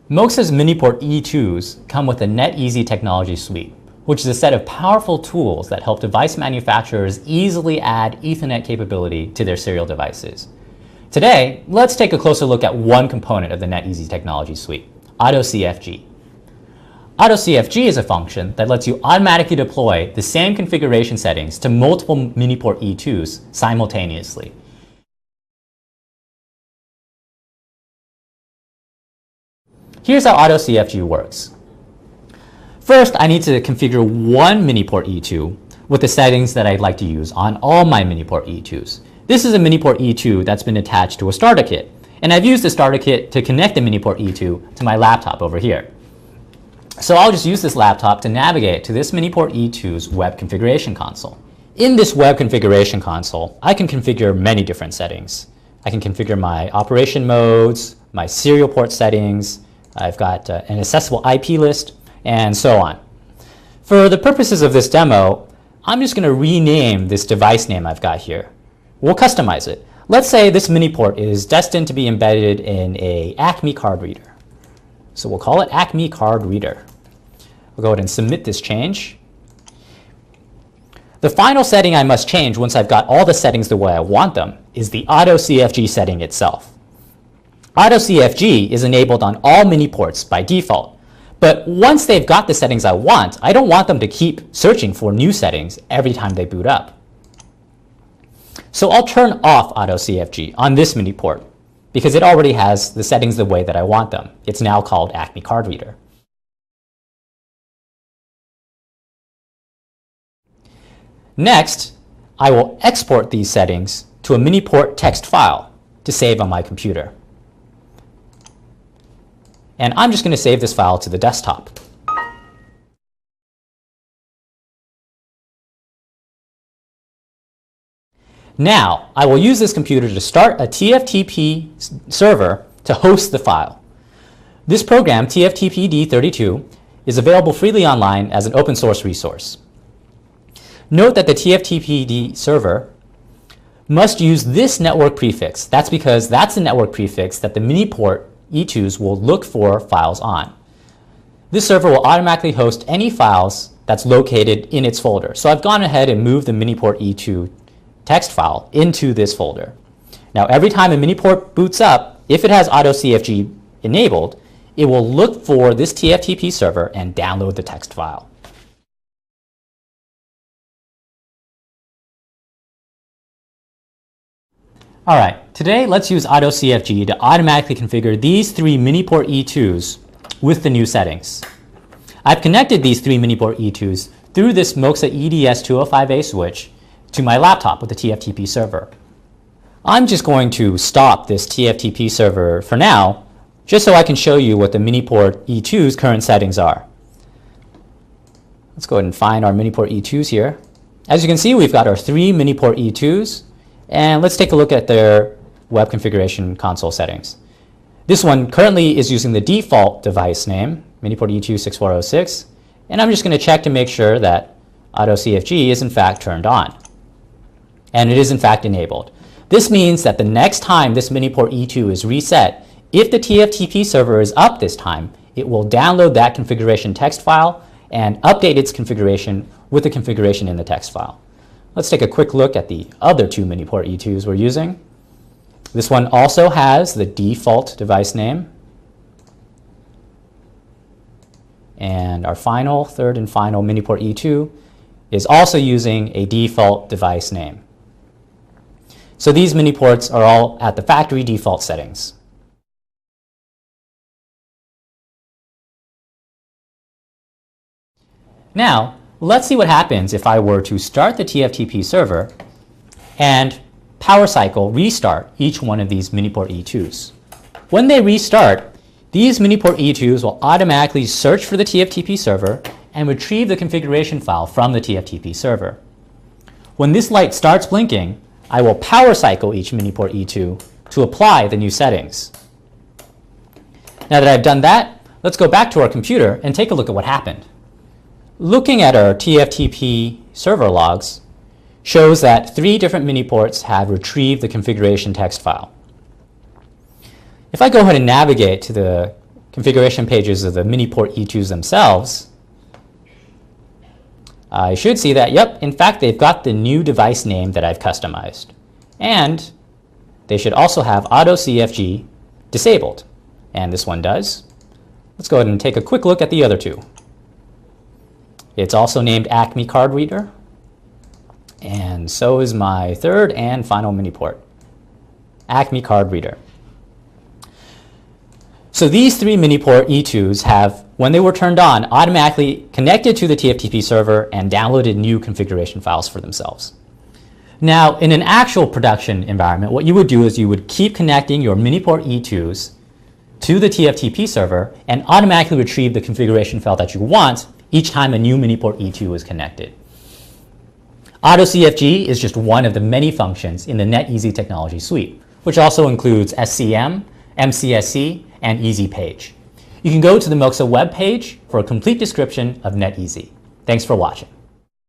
Moxa's MiiNePort E2s come with the NetEasy technology suite, which is a set of powerful tools that help device manufacturers easily add Ethernet capability to their serial devices. Today, let's take a closer look at one component of the NetEasy technology suite, AutoCFG. AutoCFG is a function that lets you automatically deploy the same configuration settings to multiple MiiNePort E2s simultaneously. Here's how AutoCFG works. First, I need to configure one MiiNePort E2 with the settings that I'd like to use on all my MiiNePort E2s. This is a MiiNePort E2 that's been attached to a starter kit, and I've used the starter kit to connect the MiiNePort E2 to my laptop over here. So I'll just use this laptop to navigate to this MiiNePort E2's web configuration console. In this web configuration console, I can configure many different settings. I can configure my operation modes, my serial port settings, I've got an accessible IP list, and so on. For the purposes of this demo, I'm just going to rename this device name I've got here. We'll customize it. Let's say this MiiNePort is destined to be embedded in a Acme card reader. So we'll call it Acme card reader. We'll go ahead and submit this change. The final setting I must change once I've got all the settings the way I want them is the AutoCFG setting itself. AutoCFG is enabled on all MiiNePorts by default, but once they've got the settings I want, I don't want them to keep searching for new settings every time they boot up. So I'll turn off AutoCFG on this MiiNePort because it already has the settings the way that I want them. It's now called Acme Card Reader. Next, I will export these settings to a MiiNePort text file to save on my computer. And I'm just going to save this file to the desktop. Now, I will use this computer to start a TFTP server to host the file. This program, TFTPD32, is available freely online as an open source resource. Note that the TFTPD server must use this network prefix. That's because that's the network prefix that the MiiNePort E2s will look for files on. This server will automatically host any files that's located in its folder. So I've gone ahead and moved the MiiNePort E2 text file into this folder. Now every time a MiiNePort boots up, if it has AutoCFG enabled, it will look for this TFTP server and download the text file. All right, today let's use AutoCFG to automatically configure these three MiiNePort E2s with the new settings. I've connected these three MiiNePort E2s through this Moxa EDS205A switch to my laptop with the TFTP server. I'm just going to stop this TFTP server for now, just so I can show you what the MiiNePort E2's current settings are. Let's go ahead and find our MiiNePort E2s here. As you can see, we've got our three MiiNePort E2s. And let's take a look at their web configuration console settings. This one currently is using the default device name, MiiNePort E26406, and I'm just going to check to make sure that AutoCFG is in fact turned on. And it is in fact enabled. This means that the next time this MiiNePort E2 is reset, if the TFTP server is up this time, it will download that configuration text file and update its configuration with the configuration in the text file. Let's take a quick look at the other two MiiNePort E2s we're using. This one also has the default device name. And our third and final MiiNePort E2 is also using a default device name. So these MiiNePorts are all at the factory default settings. Now, let's see what happens if I were to start the TFTP server and power cycle restart each one of these MiiNePort E2s. When they restart, these MiiNePort E2s will automatically search for the TFTP server and retrieve the configuration file from the TFTP server. When this light starts blinking, I will power cycle each MiiNePort E2 to apply the new settings. Now that I've done that, let's go back to our computer and take a look at what happened. Looking at our TFTP server logs shows that 3 different MiiNePorts have retrieved the configuration text file. If I go ahead and navigate to the configuration pages of the MiiNePort E2s themselves, I should see that, yep, in fact, they've got the new device name that I've customized. And they should also have AutoCFG disabled. And this one does. Let's go ahead and take a quick look at the other two. It's also named Acme Card Reader. And so is my third and final MiiNePort, Acme Card Reader. So these three MiiNePort E2s have, when they were turned on, automatically connected to the TFTP server and downloaded new configuration files for themselves. Now, in an actual production environment, what you would do is you would keep connecting your MiiNePort E2s to the TFTP server and automatically retrieve the configuration file that you want each time a new MiiNePort E2 is connected. AutoCFG is just one of the many functions in the NetEasy technology suite, which also includes SCM, MCSC, and EasyPage. You can go to the Moxa web page for a complete description of NetEasy. Thanks for watching.